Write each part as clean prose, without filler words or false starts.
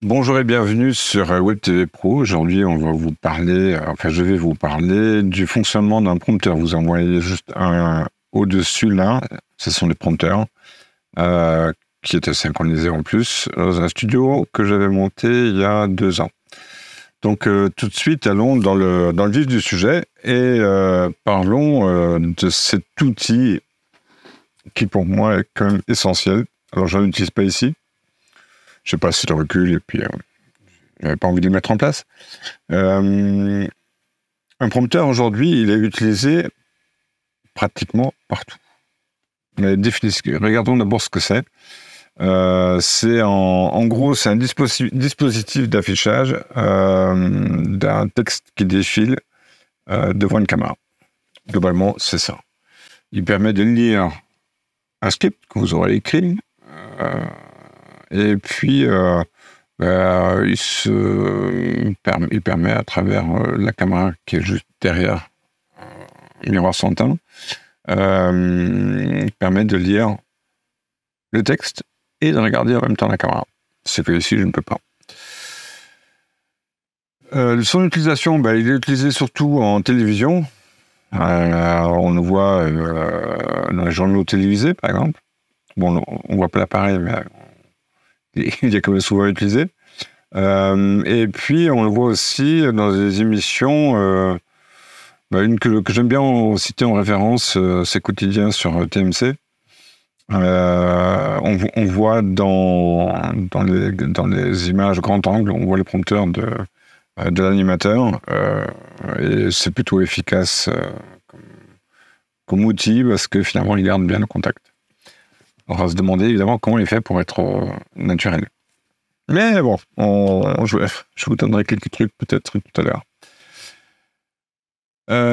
Bonjour et bienvenue sur Web TV Pro. Aujourd'hui, on va vous parler, je vais vous parler du fonctionnement d'un prompteur. Vous en voyez juste un au-dessus là. Ce sont les prompteurs qui étaient synchronisés en plus dans un studio que j'avais monté il y a 2 ans. Donc tout de suite, allons dans le vif du sujet et parlons de cet outil qui pour moi est quand même essentiel. Alors, je n'utilise pas ici. Je sais pas si le recul et puis j'avais pas envie de le mettre en place. Un prompteur aujourd'hui, il est utilisé pratiquement partout. Mais regardons d'abord ce que c'est. En gros, c'est un dispositif d'affichage d'un texte qui défile devant une caméra. Globalement, c'est ça. Il permet de lire un script que vous aurez écrit. Et puis, il permet à travers la caméra qui est juste derrière le miroir sans teint, il permet de lire le texte et de regarder en même temps la caméra. C'est que ici, je ne peux pas. Son utilisation, il est utilisé surtout en télévision. On le voit dans les journaux télévisés, par exemple. Bon, on ne voit pas l'appareil, mais il est quand même souvent utilisé. Et puis, on le voit aussi dans des émissions, une que j'aime bien citer en référence, c'est Quotidien sur TMC. On voit dans les images grand angle, on voit les prompteurs de l'animateur, et c'est plutôt efficace comme outil parce que finalement, il garde bien le contact. On va se demander évidemment comment il fait pour être naturel. Mais bon, je vous donnerai quelques trucs peut-être tout à l'heure.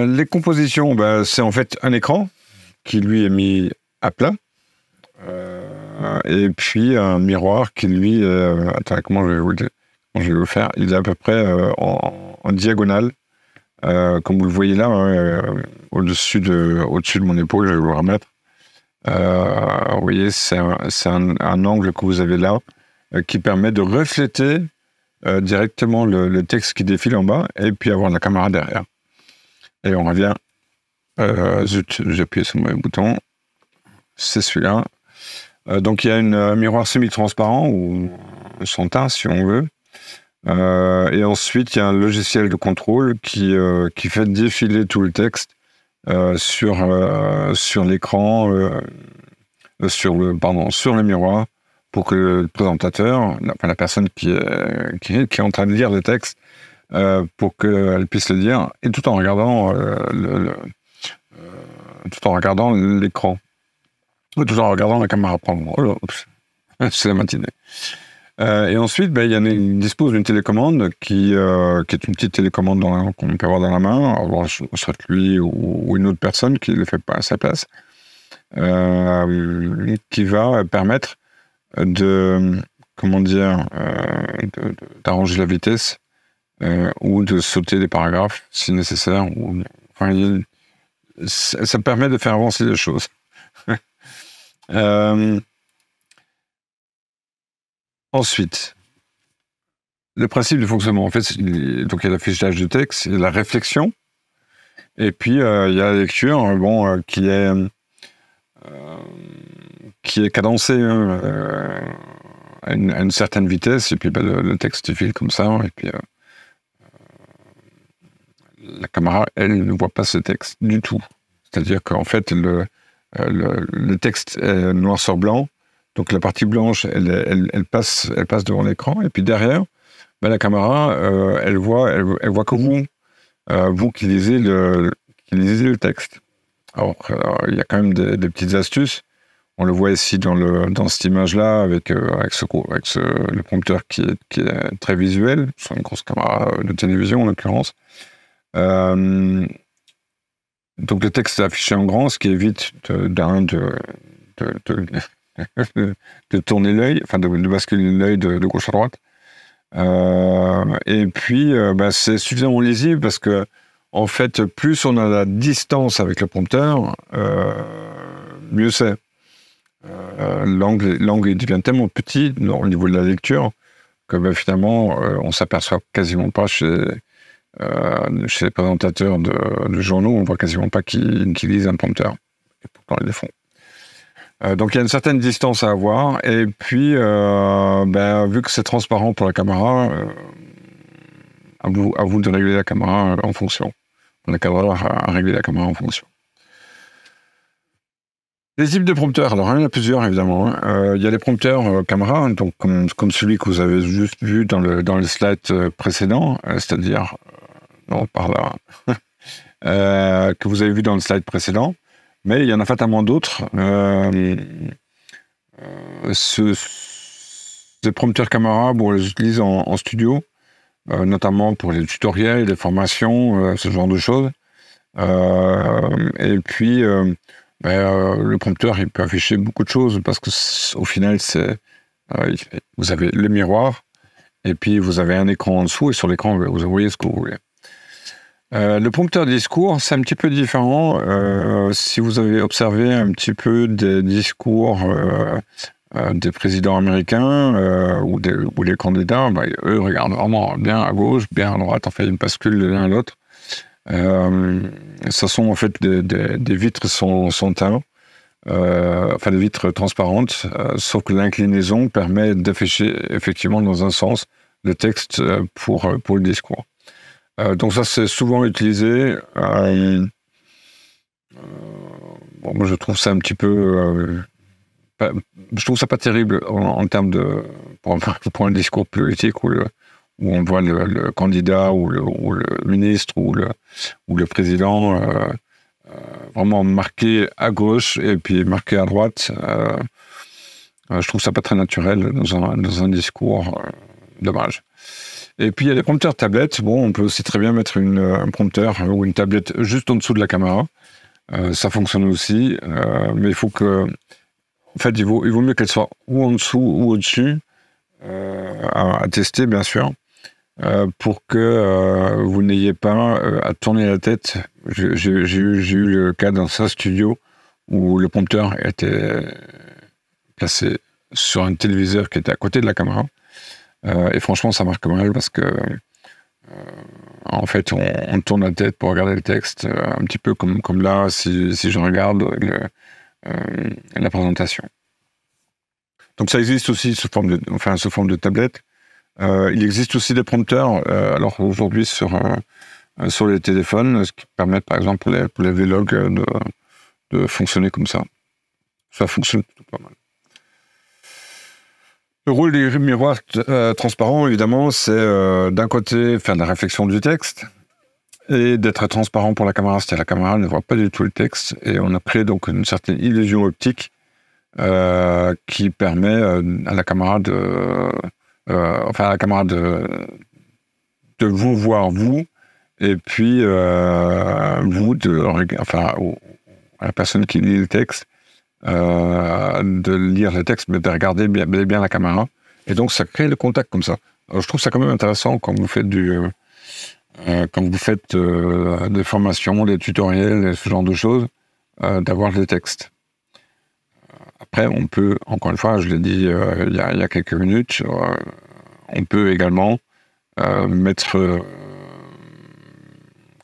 Les compositions, c'est en fait un écran qui lui est mis à plat. Et puis un miroir qui lui attends, comment je vais vous le faire? Il est à peu près en diagonale. Comme vous le voyez là, au-dessus de mon épaule, je vais vous le remettre. Vous voyez, c'est un angle que vous avez là qui permet de refléter directement le texte qui défile en bas et puis avoir la caméra derrière. Et on revient. Zut, j'ai appuyé sur mon bouton. C'est celui-là. Donc il y a un miroir semi-transparent ou sans teint si on veut. Et ensuite il y a un logiciel de contrôle qui fait défiler tout le texte sur l'écran, sur le miroir, pour que le présentateur, la personne qui est en train de lire le texte, pour qu'elle puisse le lire, et tout en regardant l'écran, tout en regardant la caméra. C'est la matinée. Et ensuite, il dispose d'une télécommande qui est une petite télécommande qu'on peut avoir dans la main, alors, soit lui ou une autre personne qui ne le fait pas à sa place, qui va permettre d'arranger la vitesse ou de sauter des paragraphes si nécessaire. Ça permet de faire avancer les choses. Ensuite, le principe du fonctionnement, en fait, donc il y a l'affichage de texte, il y a la réflexion, et puis il y a la lecture, qui est cadencée à une certaine vitesse, et puis le texte file comme ça, et puis la caméra, elle, ne voit pas ce texte du tout. C'est-à-dire qu'en fait, le texte est noir sur blanc, donc la partie blanche, elle passe devant l'écran, et puis derrière, la caméra, elle voit que vous qui lisez le texte. Alors, il y a quand même des petites astuces. On le voit ici dans cette image-là, avec le prompteur qui est très visuel, sur une grosse caméra de télévision en l'occurrence. Donc le texte est affiché en grand, ce qui évite de tourner l'œil, de basculer l'œil de gauche à droite. Et puis, c'est suffisamment lisible parce que, en fait, plus on a la distance avec le prompteur, mieux c'est. L'angle devient tellement petit au niveau de la lecture que ben, finalement, on s'aperçoit quasiment pas chez les présentateurs de journaux, on voit quasiment pas qu'ils utilisent un prompteur. Et pourtant, ils le font. Donc, il y a une certaine distance à avoir. Et puis, ben, vu que c'est transparent pour la caméra, à vous de régler la caméra en fonction. Le cadreur à régler la caméra en fonction. Les types de prompteurs, alors il y en a plusieurs évidemment. Il y a les prompteurs caméra, donc comme celui que vous avez juste vu dans le slide précédent, c'est-à-dire non par là, que vous avez vu dans le slide précédent, mais il y en a fatalement d'autres. Ces prompteurs caméra, bon, on les utilise en studio, notamment pour les tutoriels, les formations, ce genre de choses. Et puis le prompteur, il peut afficher beaucoup de choses parce que au final, vous avez le miroir et puis vous avez un écran en dessous et sur l'écran, vous voyez ce que vous voulez. Le prompteur discours, c'est un petit peu différent. Si vous avez observé un petit peu des discours des présidents américains ou des candidats, bah, eux regardent vraiment bien à gauche, bien à droite, enfin ils basculent de l'un à l'autre. Ce sont en fait des vitres sans teint, enfin des vitres transparentes, sauf que l'inclinaison permet d'afficher effectivement dans un sens le texte pour le discours. Donc ça c'est souvent utilisé. Bon, moi je trouve ça un petit peu, je trouve ça pas terrible en termes de pour un discours politique où on voit le candidat ou le ministre ou le président vraiment marqué à gauche et puis marqué à droite. Je trouve ça pas très naturel dans un discours. Dommage. Et puis il y a les prompteurs tablettes. Bon, on peut aussi très bien mettre un prompteur ou une tablette juste en dessous de la caméra. Ça fonctionne aussi, mais il faut que, en fait, il vaut mieux qu'elle soit ou en dessous ou au-dessus, à tester bien sûr. Pour que vous n'ayez pas à tourner la tête. J'ai eu le cas dans un studio où le prompteur était placé sur un téléviseur qui était à côté de la caméra. Et franchement, ça marque mal parce que en fait, on tourne la tête pour regarder le texte, un petit peu comme là, si je regarde la présentation. Donc ça existe aussi sous forme de tablette. Il existe aussi des prompteurs, alors aujourd'hui sur les téléphones, ce qui permet par exemple pour les vlogs de fonctionner comme ça. Ça fonctionne plutôt pas mal. Le rôle des miroirs transparents, évidemment, c'est d'un côté faire de la réflexion du texte et d'être transparent pour la caméra, c'est-à-dire la caméra ne voit pas du tout le texte et on a créé donc une certaine illusion optique qui permet à la caméra de vous voir vous, et puis vous à la personne qui lit le texte, de lire le texte, mais de regarder bien la caméra. Et donc ça crée le contact comme ça. Alors, je trouve ça quand même intéressant quand vous faites des formations, des tutoriels, ce genre de choses, d'avoir des textes. Après, on peut, encore une fois, je l'ai dit il y a quelques minutes, on peut également mettre,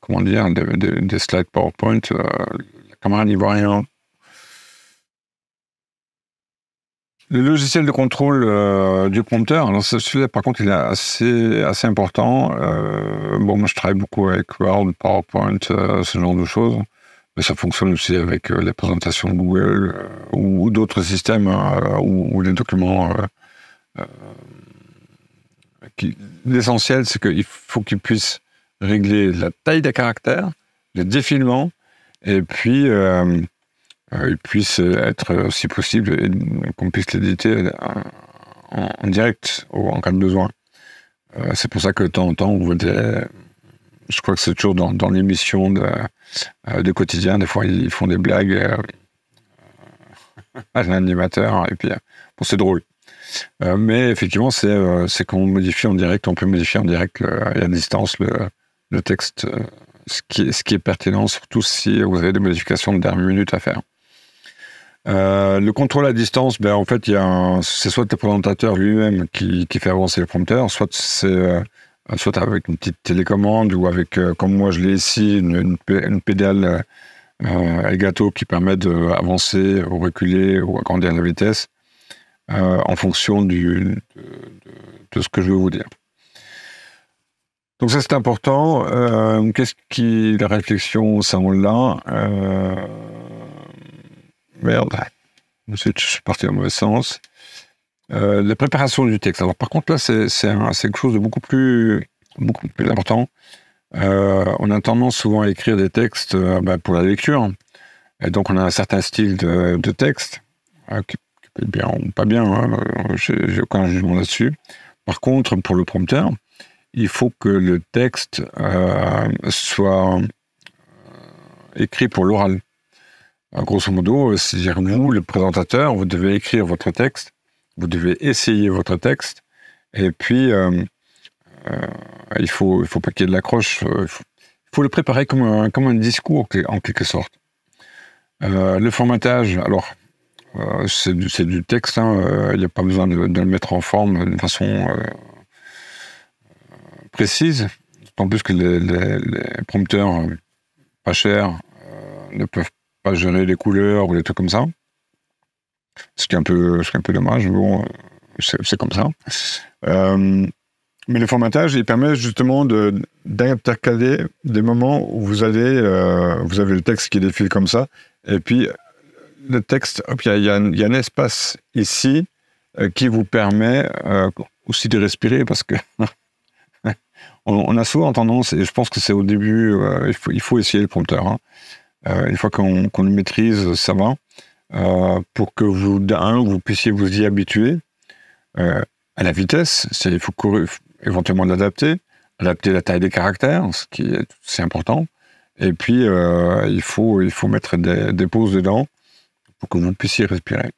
des slides PowerPoint. La caméra n'y voit rien. Le logiciel de contrôle du prompteur, alors celui-là, par contre, il est assez important. Bon, moi, je travaille beaucoup avec Word, PowerPoint, ce genre de choses. Mais ça fonctionne aussi avec les présentations de Google ou d'autres systèmes ou les documents. L'essentiel, c'est qu'il faut qu'ils puissent régler la taille des caractères, le défilement, et puis ils puissent être, si possible, qu'on puisse l'éditer en direct ou en cas de besoin. C'est pour ça que de temps en temps, on voit je crois que c'est toujours dans l'émission de quotidien, des fois ils font des blagues à l'animateur, et puis bon, c'est drôle. Mais effectivement, c'est qu'on modifie en direct, on peut modifier en direct et à distance le texte, ce qui est pertinent, surtout si vous avez des modifications de dernière minute à faire. Le contrôle à distance, ben, en fait, c'est soit le présentateur lui-même qui fait avancer le prompteur, soit c'est soit avec une petite télécommande ou avec, comme moi je l'ai ici, une pédale Elgato qui permet d'avancer ou reculer ou agrandir la vitesse en fonction de ce que je veux vous dire. Donc ça c'est important. Qu'est-ce qui la réflexion ça on l'a. Merde, je suis parti dans le mauvais sens. La préparation du texte. Alors par contre là c'est quelque chose de beaucoup plus important. On a tendance souvent à écrire des textes pour la lecture. Et donc on a un certain style de texte qui peut être bien ou pas bien. Hein, j'ai aucun jugement là-dessus. Par contre pour le prompteur, il faut que le texte soit écrit pour l'oral. Grosso modo, c'est-à-dire vous, le présentateur, vous devez écrire votre texte, vous devez essayer votre texte, et puis il faut pas qu'il y ait de l'accroche. Il faut le préparer comme un discours en quelque sorte. Le formatage, alors c'est du texte, hein, il n'y a pas besoin de le mettre en forme de façon précise, d'autant plus que les prompteurs pas chers ne peuvent pas gérer les couleurs ou des trucs comme ça. Ce qui est un peu dommage, mais bon, c'est comme ça. Mais le formatage, il permet justement d'intercaler des moments où vous avez le texte qui défile comme ça, et puis le texte, il y a un espace ici qui vous permet aussi de respirer, parce que on a souvent tendance, et je pense que c'est au début, il faut essayer le prompteur. Hein. Une fois qu'on le maîtrise, ça va. Pour que vous puissiez vous y habituer à la vitesse, il faut éventuellement l'adapter, adapter la taille des caractères, ce qui est c'est important. Et puis il faut mettre des pauses dedans pour que vous puissiez respirer.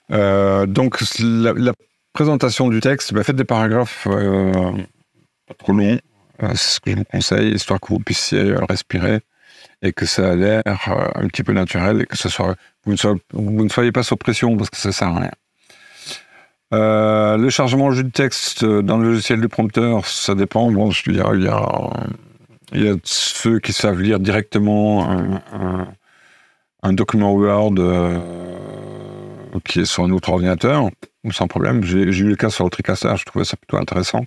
Donc la présentation du texte, faites des paragraphes pas trop longs, c'est ce que je vous conseille, histoire que vous puissiez respirer et que ça a l'air un petit peu naturel et que vous ne soyez pas sous pression, parce que ça sert à rien. Le chargement du texte dans le logiciel du prompteur, ça dépend. Bon, il y a ceux qui savent lire directement un document Word qui est sur un autre ordinateur, sans problème. J'ai eu le cas sur le TriCaster, je trouvais ça plutôt intéressant.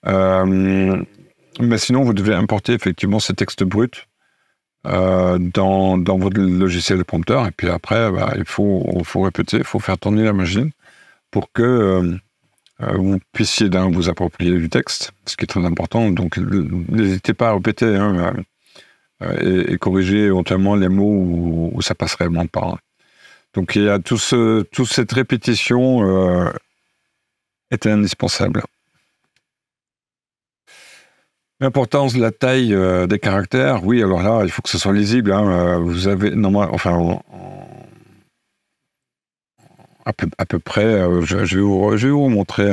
Mais sinon, vous devez importer effectivement ces textes bruts dans votre logiciel de prompteur, et puis après, il faut répéter, il faut faire tourner la machine pour que vous puissiez vous approprier du texte, ce qui est très important. Donc, n'hésitez pas à répéter et corriger éventuellement les mots où ça passerait vraiment pas. Donc, il y a toute cette répétition est indispensable. L'importance de la taille des caractères, oui, alors là, il faut que ce soit lisible. Hein. Vous avez, à peu près, je vais vous montrer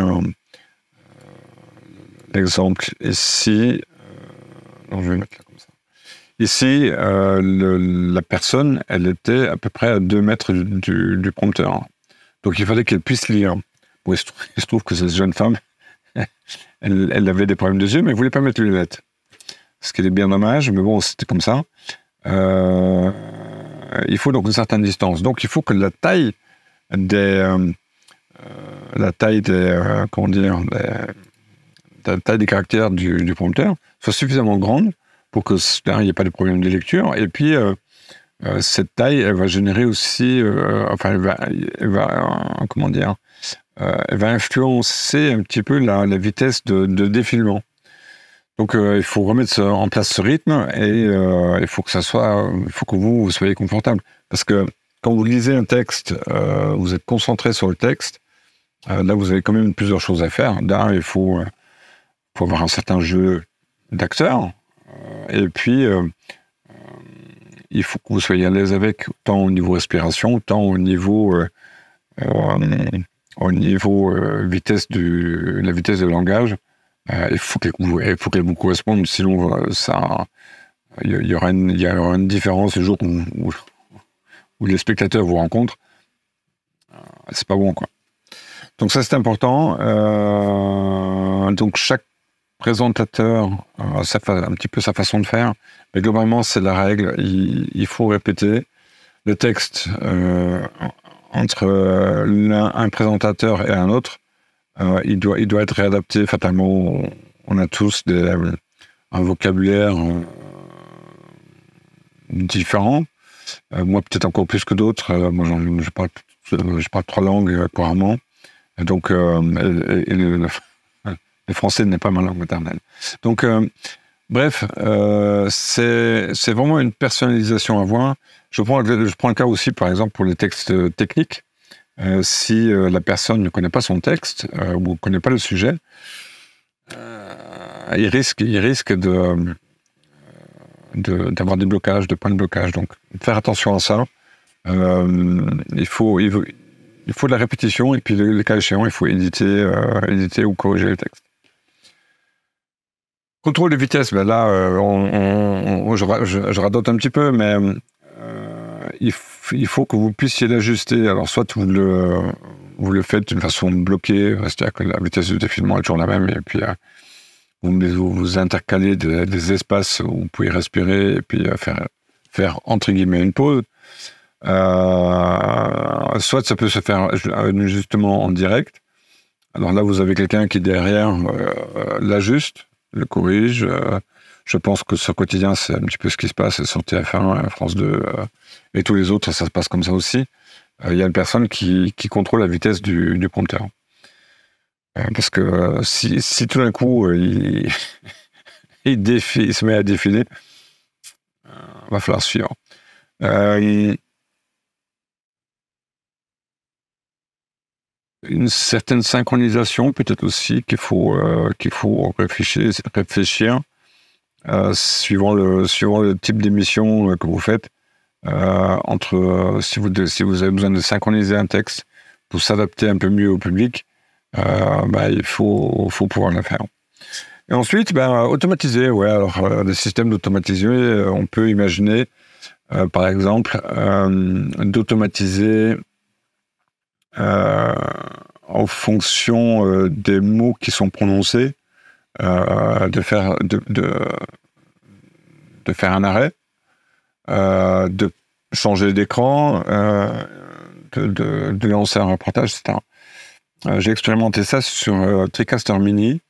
l'exemple ici. Donc je vais mettre là comme ça. Ici, la personne, elle était à peu près à 2 mètres du prompteur. Donc il fallait qu'elle puisse lire. Bon, il se trouve que cette jeune femme, elle avait des problèmes de yeux, mais elle ne voulait pas mettre les lunettes. Ce qui est bien dommage, mais bon, c'était comme ça. Il faut donc une certaine distance. Donc, il faut que la taille des caractères du prompteur soit suffisamment grande pour que il n'y ait pas de problème de lecture. Et puis, cette taille, elle va générer aussi, elle va influencer un petit peu la vitesse de défilement. Donc, il faut remettre en place ce rythme, et il faut que vous soyez confortable. Parce que quand vous lisez un texte, vous êtes concentré sur le texte, là, vous avez quand même plusieurs choses à faire. Là, il faut avoir un certain jeu d'acteur, et puis il faut que vous soyez à l'aise avec, tant au niveau respiration, tant au niveau vitesse la vitesse de langage. Il faut qu'elle vous corresponde, sinon il y aura une différence le jour où où les spectateurs vous rencontrent, c'est pas bon, quoi. Donc ça, c'est important. Donc chaque présentateur a un petit peu sa façon de faire, mais globalement, c'est la règle. Il faut répéter le texte entre un présentateur et un autre. Il doit être réadapté fatalement. On a tous un vocabulaire différent. Moi, peut-être encore plus que d'autres. Moi, je parle 3 langues couramment. Donc, le français n'est pas ma langue maternelle. Donc, bref, c'est vraiment une personnalisation à voir. Je prends le cas aussi, par exemple, pour les textes techniques. Si la personne ne connaît pas son texte ou ne connaît pas le sujet, il risque d'avoir des blocages, de points de blocage. Donc, faire attention à ça. Il faut de la répétition et puis, le cas échéant, il faut éditer ou corriger le texte. Contrôle de vitesse, ben là, je radote un petit peu, mais il faut que vous puissiez l'ajuster. Alors, soit vous le faites d'une façon bloquée, c'est-à-dire que la vitesse de défilement est toujours la même, et puis vous intercalez des espaces où vous pouvez respirer et puis faire entre guillemets une pause. Soit ça peut se faire justement en direct. Alors là, vous avez quelqu'un qui derrière l'ajuste, le corrige. Je pense que sur Quotidien, c'est un petit peu ce qui se passe sur TF1, France 2 et tous les autres, ça se passe comme ça aussi. Il y a une personne qui contrôle la vitesse du prompteur. Parce que si tout d'un coup, il se met à défiler, va falloir suivre. Une certaine synchronisation, peut-être aussi, qu'il faut réfléchir suivant le type d'émission que vous faites. Si vous avez besoin de synchroniser un texte pour s'adapter un peu mieux au public, il faut pouvoir le faire. Et ensuite, automatiser. Ouais, alors, des systèmes d'automatiser, on peut imaginer, par exemple, d'automatiser en fonction des mots qui sont prononcés, de faire un arrêt, de changer d'écran, de lancer un reportage, etc. J'ai expérimenté ça sur TriCaster Mini,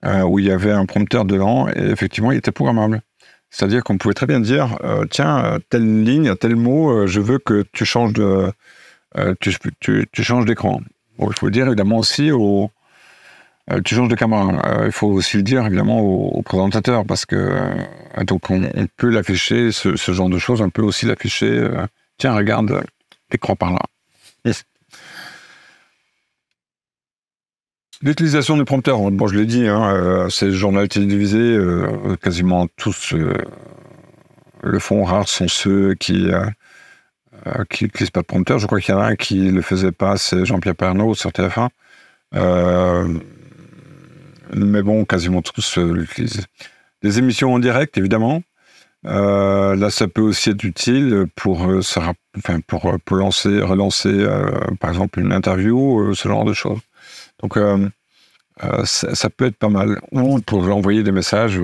où il y avait un prompteur dedans, et effectivement, il était programmable. C'est-à-dire qu'on pouvait très bien dire, tiens, telle ligne, tel mot, je veux que tu changes tu changes d'écran. Bon, il faut le dire évidemment aussi tu changes de caméra. Il faut aussi le dire évidemment au présentateur, parce que donc on peut l'afficher, ce genre de choses, on peut aussi l'afficher. Tiens, regarde l'écran par là. Yes. L'utilisation du prompteur, bon, je l'ai dit, c'est le journal télévisé, quasiment tous le font. Rares sont ceux qui n'utilisent pas de prompteur. Je crois qu'il y en a un qui le faisait pas, c'est Jean-Pierre Pernaut sur TF1. Mais bon, quasiment tous l'utilisent. Des émissions en direct, évidemment. Là, ça peut aussi être utile pour relancer, par exemple, une interview, ce genre de choses. Donc, ça peut être pas mal. Ou pour envoyer des messages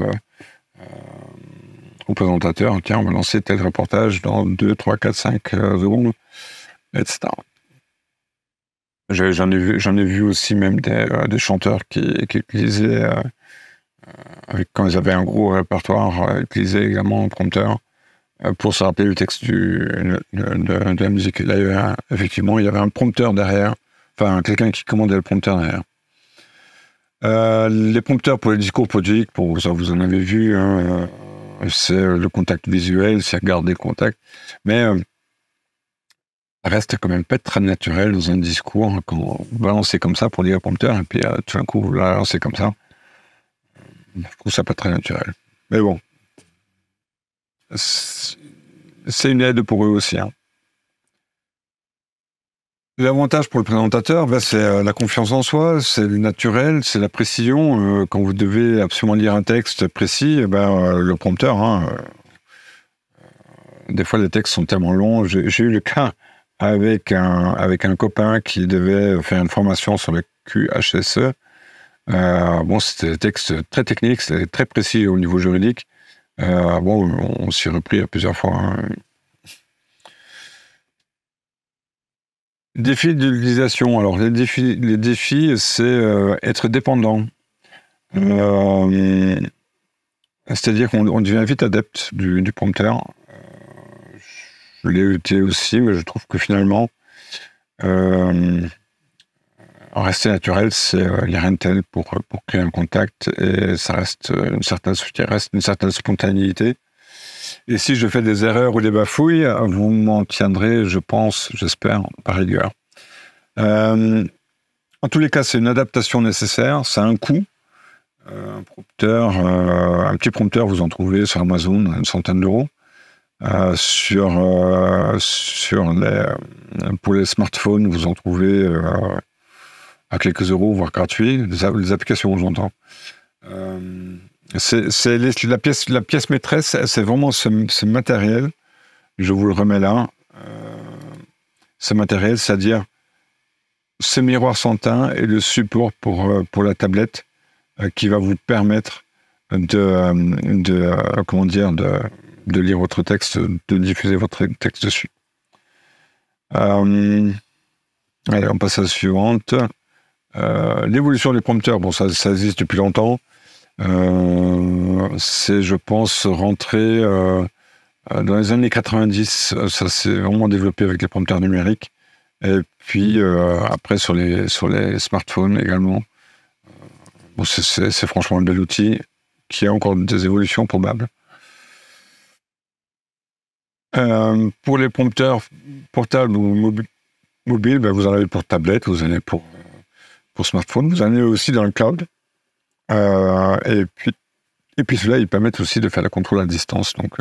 au présentateur. Tiens, on va lancer tel reportage dans 2, 3, 4, 5 secondes, etc. J'en ai vu aussi même des chanteurs qui utilisaient, quand ils avaient un gros répertoire, utilisaient également un prompteur pour se rappeler le texte de la musique. Là, effectivement, il y avait un prompteur derrière, enfin, quelqu'un qui commandait le prompteur derrière. Les prompteurs pour les discours politiques, ça vous en avez vu, c'est le contact visuel, c'est garder le contact, mais ça reste quand même pas très naturel dans un discours quand on va lancer comme ça pour dire prompteur, et puis tout d'un coup vous la lancez comme ça. Je trouve ça pas très naturel. Mais bon, c'est une aide pour eux aussi. L'avantage pour le présentateur, c'est la confiance en soi, c'est le naturel, c'est la précision. Quand vous devez absolument lire un texte précis, le prompteur, des fois, les textes sont tellement longs. J'ai eu le cas avec un copain qui devait faire une formation sur le QHSE. Bon, c'était des textes très techniques, c'était très précis au niveau juridique. Bon, on s'y est repris à plusieurs fois. Hein. Défis d'utilisation. Alors, les défis, c'est être dépendant. C'est-à-dire qu'on devient vite adepte du prompteur. Je l'ai été aussi, mais je trouve que finalement, rester naturel, il n'y a rien de tel pour créer un contact et ça reste une certaine spontanéité. Et si je fais des erreurs ou des bafouilles, vous m'en tiendrez, je pense, j'espère, par rigueur. En tous les cas, c'est une adaptation nécessaire, ça a un coût. Un prompteur, un petit prompteur, vous en trouvez sur Amazon à une centaine d'euros. Pour les smartphones, vous en trouvez à quelques euros, voire gratuits. Les applications, j'entends. La pièce maîtresse, c'est vraiment ce matériel. Je vous le remets là. Ce matériel, c'est-à-dire ce miroir sans teint et le support pour la tablette qui va vous permettre de lire votre texte, de diffuser votre texte dessus. Allez, on passe à la suivante. L'évolution des prompteurs, bon, ça existe depuis longtemps. C'est, je pense, rentré dans les années 90. Ça s'est vraiment développé avec les prompteurs numériques. Et puis, après, sur les smartphones également. Bon, c'est franchement un bel outil qui a encore des évolutions probables. Pour les prompteurs portables ou mobiles, ben, vous en avez pour tablette, vous en avez pour smartphone, vous en avez aussi dans le cloud. Et puis ceux-là, ils permettent aussi de faire le contrôle à distance. Donc,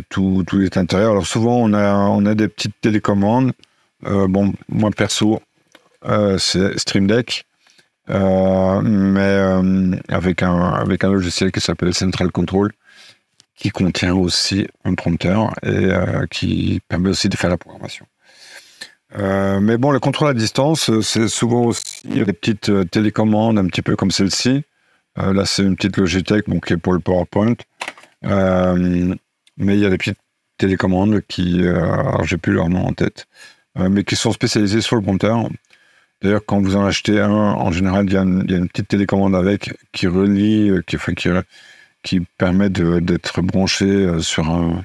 tout est à l'intérieur. Alors souvent, on a des petites télécommandes. Bon, moi perso, c'est Stream Deck. Mais avec un logiciel qui s'appelle Central Control, qui contient aussi un prompteur et qui permet aussi de faire la programmation. Mais bon, le contrôle à distance, c'est souvent aussi des petites télécommandes, un petit peu comme celle-ci. Là, c'est une petite Logitech, bon, qui est pour le PowerPoint. Mais il y a des petites télécommandes qui, alors j'ai plus leur nom en tête, mais qui sont spécialisées sur le prompteur. D'ailleurs, quand vous en achetez un, en général, il y a une petite télécommande avec qui relie, qui permet d'être branché sur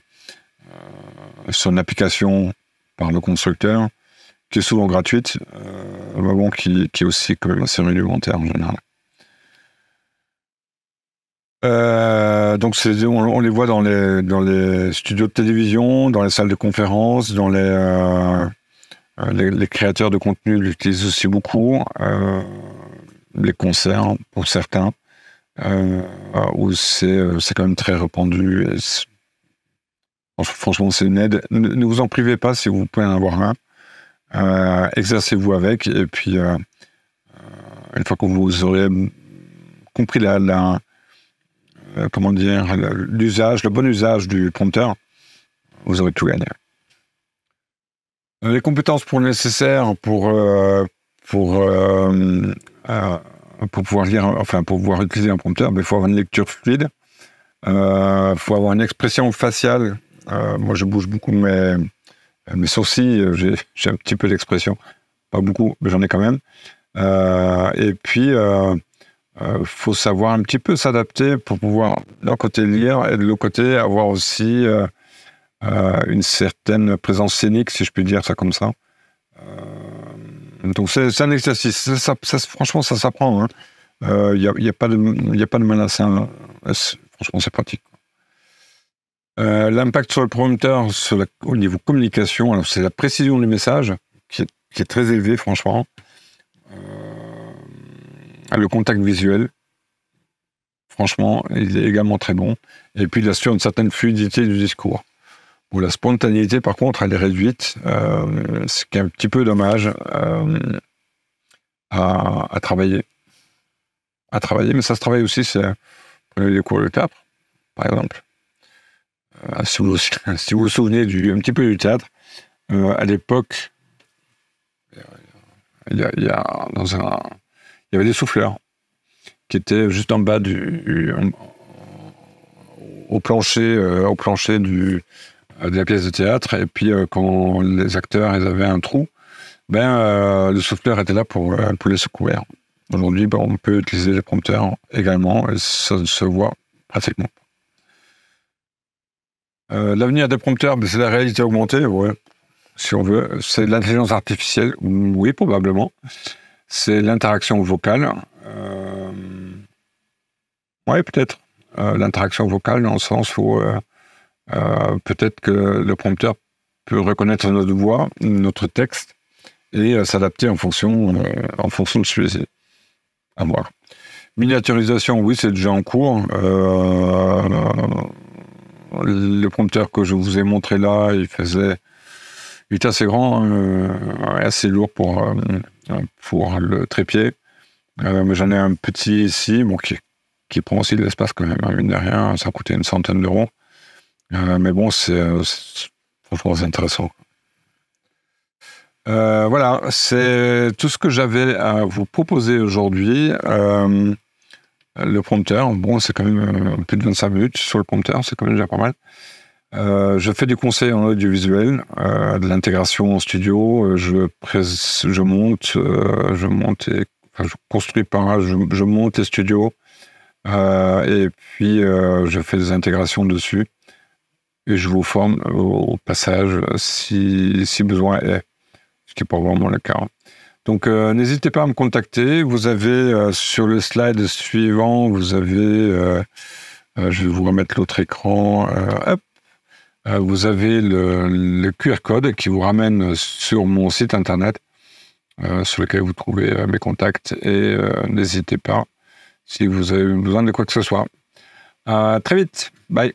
une application par le constructeur, qui est souvent gratuite, mais bon, qui est aussi quand même assez rudimentaire en général. Donc, on les voit dans les studios de télévision, dans les salles de conférence, dans les créateurs de contenu l'utilisent aussi beaucoup, les concerts pour certains, où c'est quand même très répandu. Franchement, c'est une aide. Ne vous en privez pas si vous pouvez en avoir un. Exercez-vous avec, et puis une fois que vous aurez compris le bon usage du prompteur, vous aurez tout gagné. Les compétences nécessaires pour pouvoir lire, enfin pour pouvoir utiliser un prompteur, il faut avoir une lecture fluide, faut avoir une expression faciale. Moi, je bouge beaucoup mes sourcils, j'ai un petit peu d'expression, pas beaucoup, mais j'en ai quand même. Et puis, faut savoir un petit peu s'adapter pour pouvoir d'un côté lire et de l'autre côté avoir aussi une certaine présence scénique, si je puis dire ça comme ça. Donc c'est un exercice. Franchement, ça s'apprend. Il n'y a pas de mal à ça. Franchement, c'est pratique. L'impact sur le prompteur au niveau communication, alors c'est la précision du message qui est très élevée, franchement. Le contact visuel, franchement, il est également très bon. Et puis, il assure une certaine fluidité du discours. Bon, la spontanéité, par contre, elle est réduite, ce qui est un petit peu dommage à travailler. Mais ça se travaille aussi, c'est les cours de théâtre, par exemple. Si vous vous souvenez un petit peu du théâtre, à l'époque, il y avait des souffleurs qui étaient juste en bas au plancher de la pièce de théâtre. Et puis, quand les acteurs ils avaient un trou, le souffleur était là pour les secourir. Aujourd'hui, on peut utiliser les prompteurs également, et ça se voit pratiquement. L'avenir des prompteurs, c'est la réalité augmentée, ouais, si on veut. C'est l'intelligence artificielle, oui, probablement. C'est l'interaction vocale. Oui, peut-être. L'interaction vocale, dans le sens où peut-être que le prompteur peut reconnaître notre voix, notre texte, et s'adapter en fonction de celui-ci. À voir. Miniaturisation, oui, c'est déjà en cours. Le prompteur que je vous ai montré là, il est assez grand, assez lourd pour le trépied. Mais j'en ai un petit ici, qui prend aussi de l'espace quand même, mine de rien. Ça a coûté une centaine d'euros. Mais bon, franchement, c'est intéressant. Voilà, c'est tout ce que j'avais à vous proposer aujourd'hui. Le prompteur, bon, c'est quand même plus de 25 minutes sur le prompteur, c'est quand même déjà pas mal. Je fais du conseil en audiovisuel, de l'intégration en studio. Je construis pas, je monte les studios, et puis je fais des intégrations dessus. Et je vous forme au passage si besoin est. Ce qui n'est pas vraiment le cas. Donc, n'hésitez pas à me contacter. Vous avez, sur le slide suivant, vous avez, je vais vous remettre l'autre écran, vous avez le QR code qui vous ramène sur mon site internet, sur lequel vous trouvez mes contacts, et n'hésitez pas si vous avez besoin de quoi que ce soit. Très vite, bye.